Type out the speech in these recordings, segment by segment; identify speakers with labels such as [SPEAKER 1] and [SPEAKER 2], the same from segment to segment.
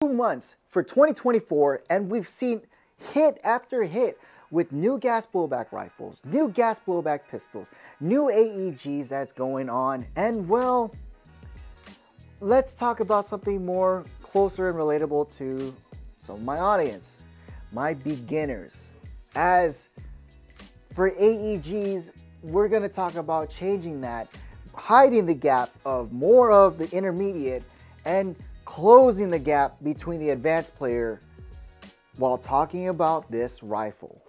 [SPEAKER 1] 2 months for 2024, and we've seen hit after hit with new gas blowback rifles, new gas blowback pistols, new AEGs that's going on. And well, let's talk about something more closer and relatable to some of my audience, my beginners. As for AEGs, we're going to talk about changing that, hiding the gap of more of the intermediate and closing the gap between the advanced player while talking about this rifle.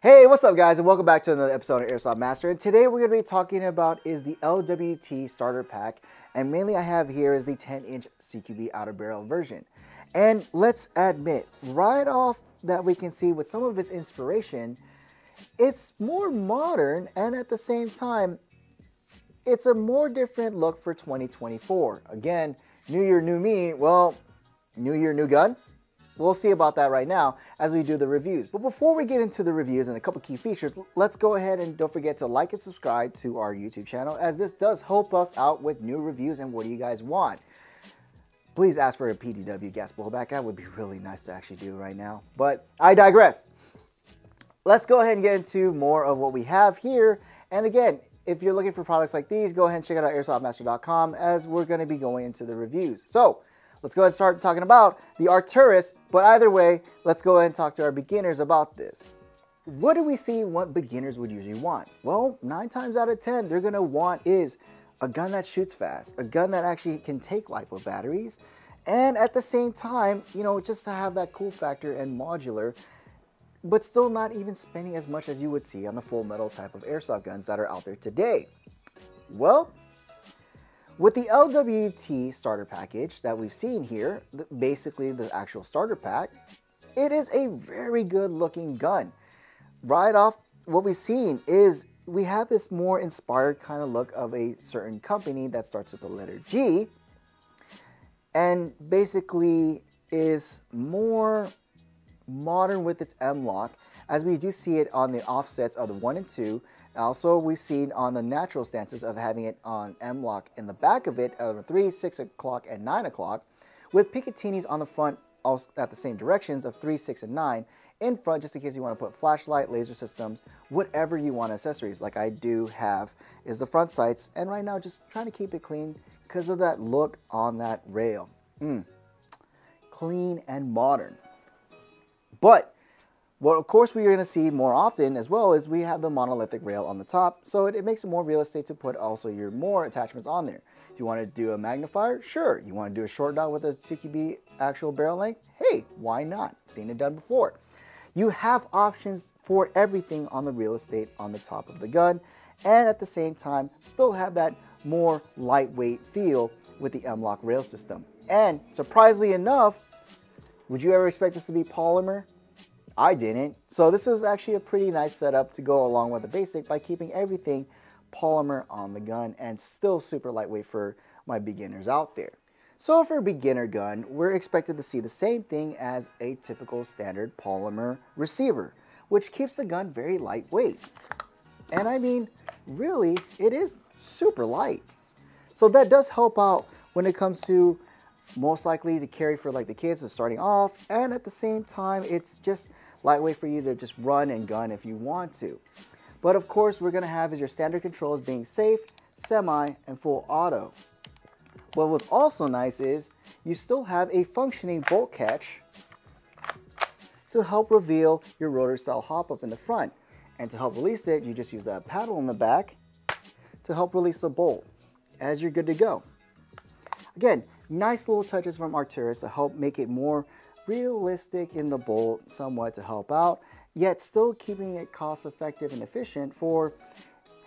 [SPEAKER 1] Hey, what's up guys, and welcome back to another episode of Airsoft Master. And today we're going to be talking about is the LWT Starter Pack, and mainly I have here is the 10-inch CQB outer barrel version. And let's admit, right off that we can see with some of its inspiration, it's more modern, and at the same time, it's a more different look for 2024. Again, new year, new me. Well, new year, new gun. We'll see about that right now as we do the reviews. But before we get into the reviews and a couple key features, let's go ahead and don't forget to like and subscribe to our YouTube channel, as this does help us out with new reviews and what do you guys want. Please ask for a PDW gas blowback. That would be really nice to actually do right now, but I digress. Let's go ahead and get into more of what we have here. And again, if you're looking for products like these, go ahead and check it out airsoftmaster.com, as we're going to be going into the reviews. So let's go ahead and start talking about the Arcturus, but either way, let's go ahead and talk to our beginners about this. What do we see what beginners would usually want? Well, 9 times out of 10, they're going to want is a gun that shoots fast, a gun that actually can take LiPo batteries, and at the same time, you know, just to have that cool factor and modular, but still not even spending as much as you would see on the full metal type of airsoft guns that are out there today. Well, with the LWT starter package that we've seen here, basically the actual starter pack, it is a very good looking gun. Right off, what we've seen is we have this more inspired kind of look of a certain company that starts with the letter G, and basically is more modern with its M-lock, as we do see it on the offsets of the 1 and 2. Also, we've seen on the natural stances of having it on M-lock in the back of it, 3, 6 o'clock, and 9 o'clock, with Picatinis on the front also at the same directions of 3, 6, and 9 in front, just in case you want to put flashlight, laser systems, whatever you want accessories. Like I do have is the front sights, and right now just trying to keep it clean because of that look on that rail. Clean and modern. But what of course we're going to see more often as well is we have the monolithic rail on the top, so it makes it more real estate to put also your more attachments on there. If you want to do a magnifier, sure. You want to do a short dot with a CQB actual barrel length, hey, why not? Seen it done before. You have options for everything on the real estate on the top of the gun, and at the same time still have that more lightweight feel with the M-lock rail system. And surprisingly enough, would you ever expect this to be polymer? I didn't. So this is actually a pretty nice setup to go along with the basic by keeping everything polymer on the gun and still super lightweight for my beginners out there. So for a beginner gun, we're expected to see the same thing as a typical standard polymer receiver, which keeps the gun very lightweight. And I mean, really, it is super light. So that does help out when it comes to most likely to carry for like the kids that's starting off, and at the same time it's just lightweight for you to just run and gun if you want to. But of course we're going to have is your standard controls being safe, semi, and full auto. What was also nice is you still have a functioning bolt catch to help reveal your rotor style hop up in the front, and to help release it you just use that paddle in the back to help release the bolt as you're good to go. Again, nice little touches from Arcturus to help make it more realistic in the bolt somewhat to help out, yet still keeping it cost effective and efficient for,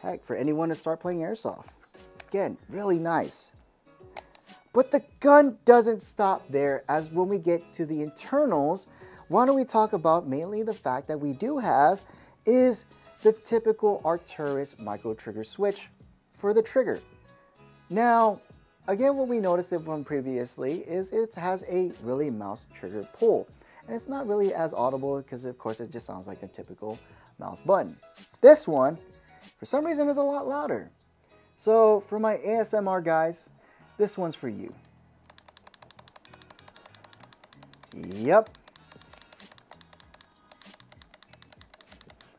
[SPEAKER 1] heck, for anyone to start playing airsoft. Again, really nice. But the gun doesn't stop there, as when we get to the internals, why don't we talk about mainly the fact that we do have is the typical Arcturus micro trigger switch for the trigger. Now, again, what we noticed it from previously is it has a really mouse trigger pull. And it's not really as audible because of course it just sounds like a typical mouse button. This one, for some reason is a lot louder. So for my ASMR guys, this one's for you. Yep.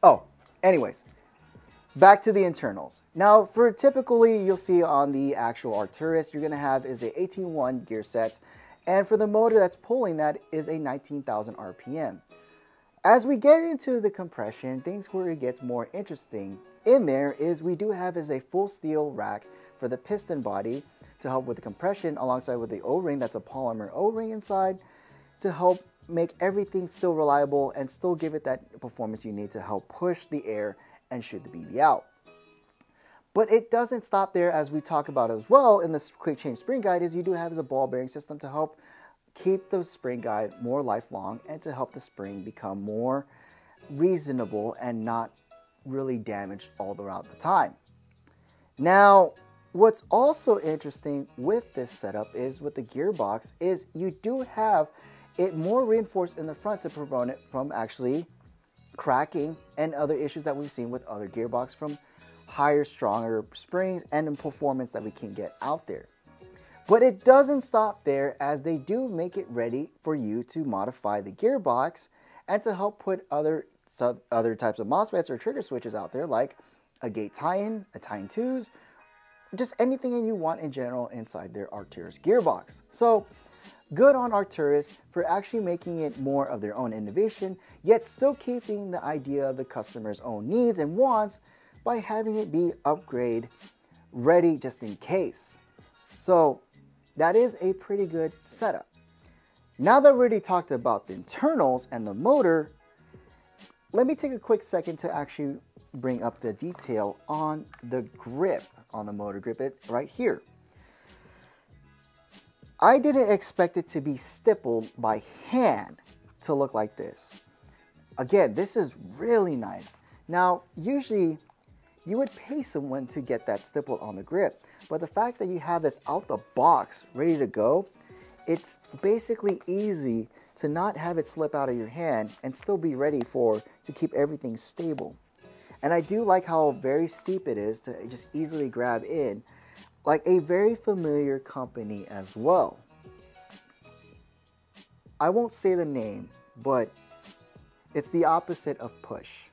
[SPEAKER 1] Oh, anyways, back to the internals. Now, for typically you'll see on the actual Arcturus, you're gonna have is a 18.1 gear sets, and for the motor that's pulling that is a 19,000 RPM. As we get into the compression, things where it gets more interesting in there is we do have is a full steel rack for the piston body to help with the compression, alongside with the O-ring, that's a polymer O-ring inside, to help make everything still reliable and still give it that performance you need to help push the air and shoot the BB out. But it doesn't stop there, as we talk about as well in this quick change spring guide, is you do have as a ball bearing system to help keep the spring guide more lifelong and to help the spring become more reasonable and not really damaged all throughout the time. Now, what's also interesting with this setup is with the gearbox is you do have it more reinforced in the front to prevent it from actually cracking and other issues that we've seen with other gearbox from higher, stronger springs and in performance that we can get out there. But it doesn't stop there, as they do make it ready for you to modify the gearbox and to help put other types of MOSFETs or trigger switches out there, like a gate tie-in, a tie-in 2s, just anything you want in general inside their Arcturus gearbox. So good on Arcturus for actually making it more of their own innovation, yet still keeping the idea of the customer's own needs and wants by having it be upgrade ready just in case. So that is a pretty good setup. Now that we already talked about the internals and the motor, let me take a quick second to actually bring up the detail on the grip, on the motor grip right here. I didn't expect it to be stippled by hand to look like this. Again, this is really nice. Now, usually you would pay someone to get that stippled on the grip, but the fact that you have this out the box ready to go, it's basically easy to not have it slip out of your hand and still be ready to keep everything stable. And I do like how very steep it is to just easily grab in, like a very familiar company as well. I won't say the name, but it's the opposite of push.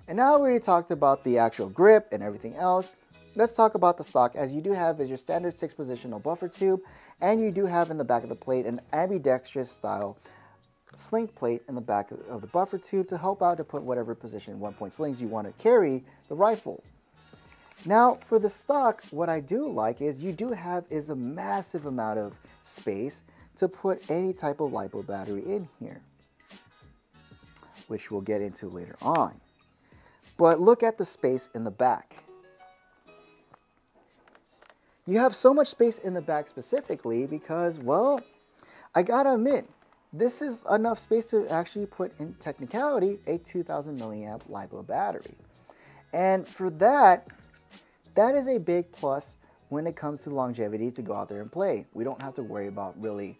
[SPEAKER 1] And now we already talked about the actual grip and everything else. Let's talk about the stock, as you do have is your standard 6-positional buffer tube, and you do have in the back of the plate an ambidextrous style sling plate in the back of the buffer tube to help out to put whatever position 1-point slings you want to carry the rifle. Now for the stock, what I do like is you do have is a massive amount of space to put any type of LiPo battery in here, which we'll get into later on. But look at the space in the back. You have so much space in the back specifically because, well, I gotta admit, this is enough space to actually put in technicality a 2000 milliamp LiPo battery. And for that is a big plus when it comes to longevity to go out there and play. We don't have to worry about really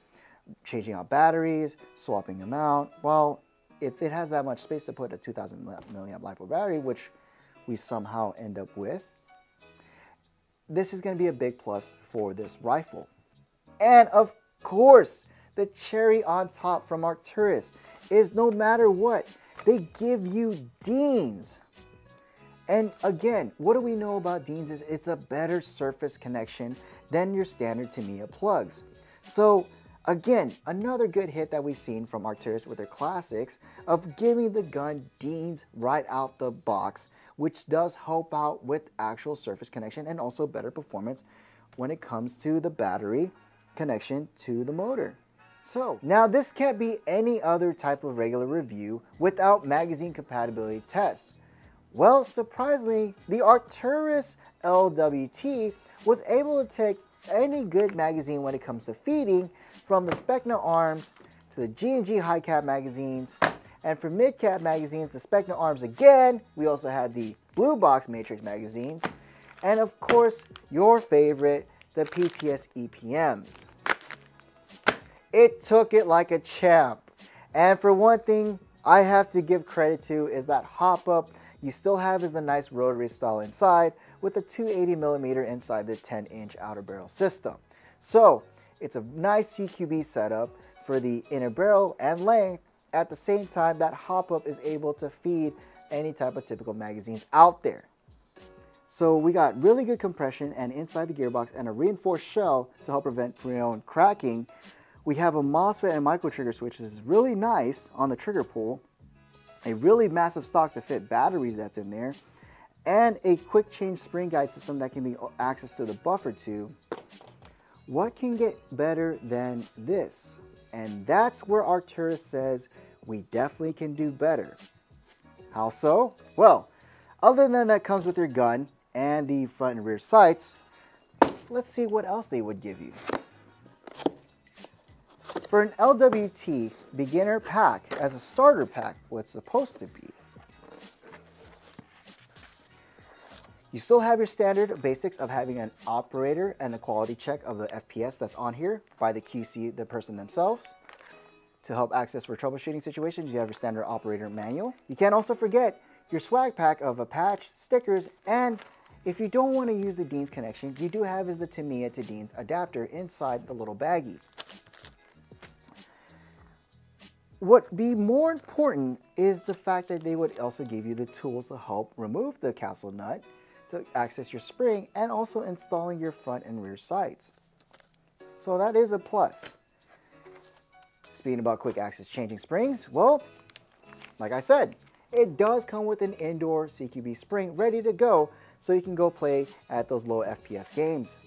[SPEAKER 1] changing out batteries, swapping them out. Well, if it has that much space to put a 2000 milliamp LiPo battery, which we somehow end up with, this is going to be a big plus for this rifle. And of course, the cherry on top from Arcturus is no matter what, they give you Deans. And again, what do we know about Deans is it's a better surface connection than your standard Tamiya plugs. So again, another good hit that we've seen from Arcturus with their classics of giving the gun Deans right out the box, which does help out with actual surface connection and also better performance when it comes to the battery connection to the motor. So now this can't be any other type of regular review without magazine compatibility tests. Well, surprisingly, the Arcturus LWT was able to take any good magazine when it comes to feeding, from the Specna arms to the G&G high cap magazines, and for mid cap magazines, the Specna arms again. We also had the blue box matrix magazines, and of course your favorite, the PTS EPMs. It took it like a champ, and for one thing I have to give credit to is that hop up you still have is the nice rotary style inside with a 280mm inside the 10-inch outer barrel system. So it's a nice CQB setup for the inner barrel and length. At the same time, that hop-up is able to feed any type of typical magazines out there. So we got really good compression and inside the gearbox and a reinforced shell to help prevent pre-owned cracking. We have a MOSFET and micro trigger switch. This is really nice on the trigger pull. A really massive stock to fit batteries that's in there. And a quick change spring guide system that can be accessed through the buffer tube. What can get better than this? And that's where Arcturus says we definitely can do better. How so? Well, other than that comes with your gun and the front and rear sights, let's see what else they would give you. For an LWT beginner pack, as a starter pack, what's supposed to be, you still have your standard basics of having an operator and the quality check of the FPS that's on here by the QC, the person themselves. To help access for troubleshooting situations, you have your standard operator manual. You can't also forget your swag pack of a patch, stickers, and if you don't want to use the Dean's connection, you do have is the Tamiya to Dean's adapter inside the little baggie. What be more important is the fact that they would also give you the tools to help remove the castle nut to access your spring and also installing your front and rear sights. So that is a plus. Speaking about quick access changing springs, well, like I said, it does come with an indoor CQB spring ready to go so you can go play at those low FPS games.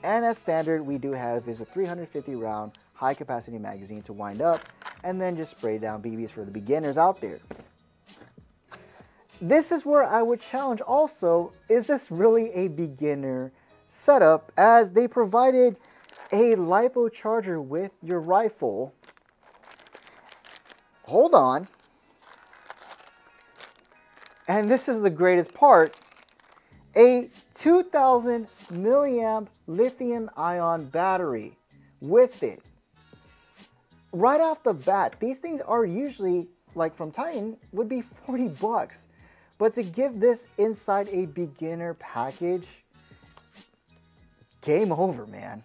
[SPEAKER 1] And as standard, we do have is a 350 round high capacity magazine to wind up and then just spray down BBs for the beginners out there. This is where I would challenge also, is this really a beginner setup, as they provided a LiPo charger with your rifle. Hold on. And this is the greatest part, a 2000 milliamp lithium ion battery with it. Right off the bat, these things are usually, like from Titan, would be 40 bucks. But to give this inside a beginner package, game over, man.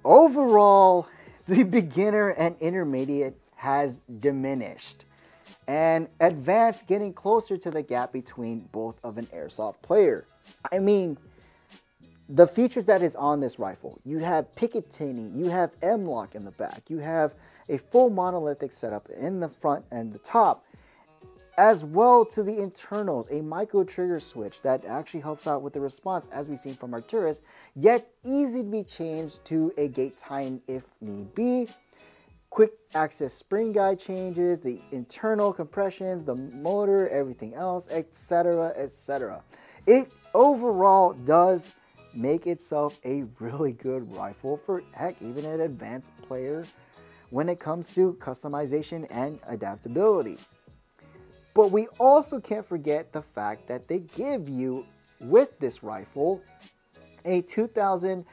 [SPEAKER 1] Overall, the beginner and intermediate has diminished, and advanced getting closer to the gap between both of an airsoft player. I mean, the features that is on this rifle, you have Picatinny, you have M-LOK in the back, you have a full monolithic setup in the front and the top, as well to the internals, a micro trigger switch that actually helps out with the response as we've seen from Arcturus, yet easy to be changed to a gate Titan if need be. Quick access spring guide changes, the internal compressions, the motor, everything else, etc., etc. It overall does make itself a really good rifle for, heck, even an advanced player when it comes to customization and adaptability. But we also can't forget the fact that they give you, with this rifle, a 2000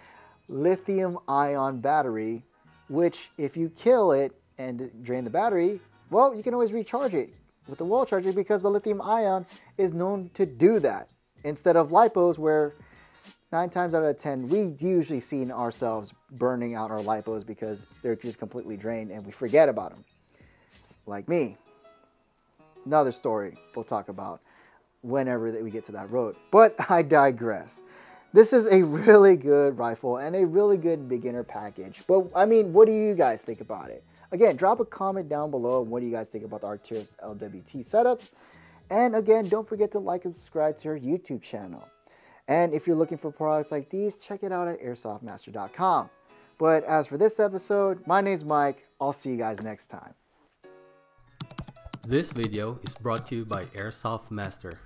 [SPEAKER 1] lithium ion battery, which if you kill it and drain the battery, well, you can always recharge it with the wall charger because the lithium ion is known to do that. Instead of LiPos, where 9 times out of 10, we usually seen ourselves burning out our LiPos because they're just completely drained and we forget about them. Like me. Another story we'll talk about whenever we get to that road. But I digress. This is a really good rifle and a really good beginner package. But I mean, what do you guys think about it? Again, drop a comment down below. What do you guys think about the Arcturus LWT setups? And again, don't forget to like and subscribe to our YouTube channel. And if you're looking for products like these, check it out at airsoftmaster.com. But as for this episode, my name's Mike. I'll see you guys next time.
[SPEAKER 2] This video is brought to you by Airsoft Master.